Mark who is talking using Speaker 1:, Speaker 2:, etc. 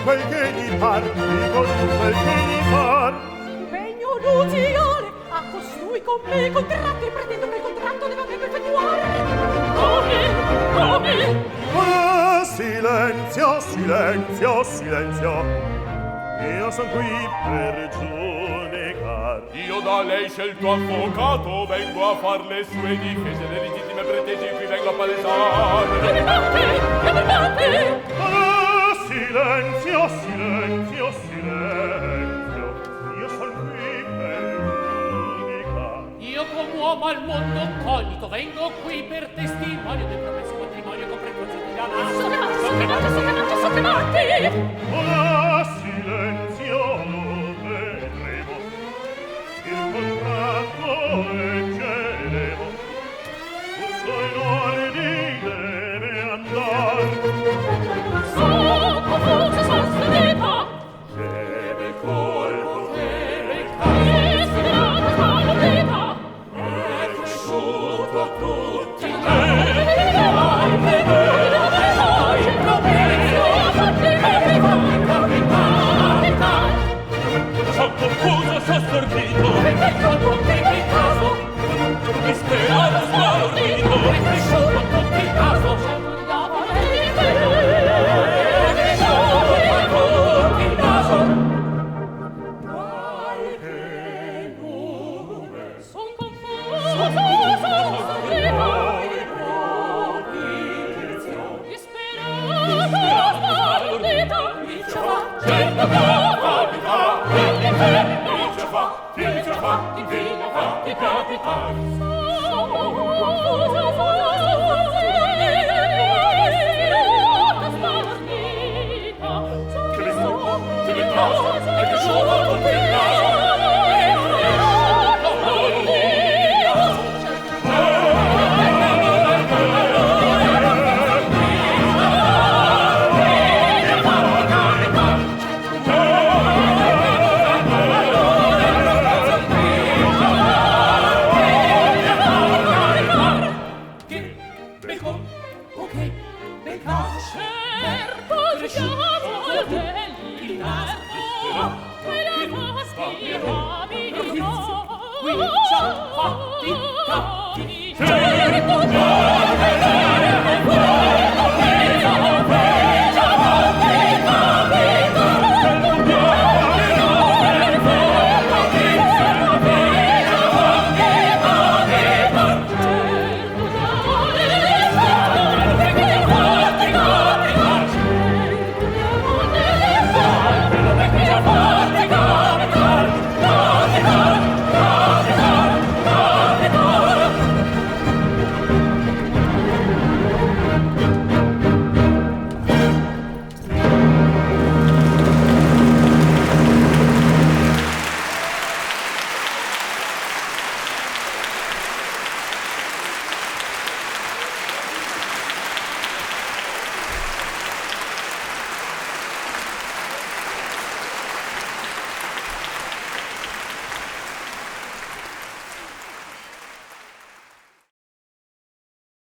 Speaker 1: quel che gli par, dico quel che gli par.
Speaker 2: Impegno nuziale a costui con me contratto e pretendo che il contratto deve aver effettuare. Come?
Speaker 1: Ah, silenzio, silenzio, silenzio. Io son qui per giudicar.
Speaker 3: Io da lei scelto avvocato vengo a far le sue difese, le legittime pretese qui vengo a palesare.
Speaker 2: Che
Speaker 1: Ah, silenzio, silenzio, silenzio. Io son qui per giudicar.
Speaker 4: Io come uomo al mondo cognito vengo qui per testimonio del promesso matrimonio con frequenza di danno.
Speaker 2: Soccanate!
Speaker 1: Ah, silenzio, vedremo. Il contratto leggeremo. Tutto in ordine deve andar.
Speaker 2: Sono confusa, sono sfidata.
Speaker 1: Deve colpo, deve
Speaker 2: Desiderata, sbalordita.
Speaker 1: è cresciuto a tutti.
Speaker 3: Sono confuso, sono stordito,
Speaker 2: Perché colpo che caso?
Speaker 3: disperavo, sbalordito.
Speaker 2: È cresciuto tutti il caso. Andava lei che tutti il caso. Son confuso, sono stordita. Disperata, sbalordita. Ce fa, certo che ti capita. Certo,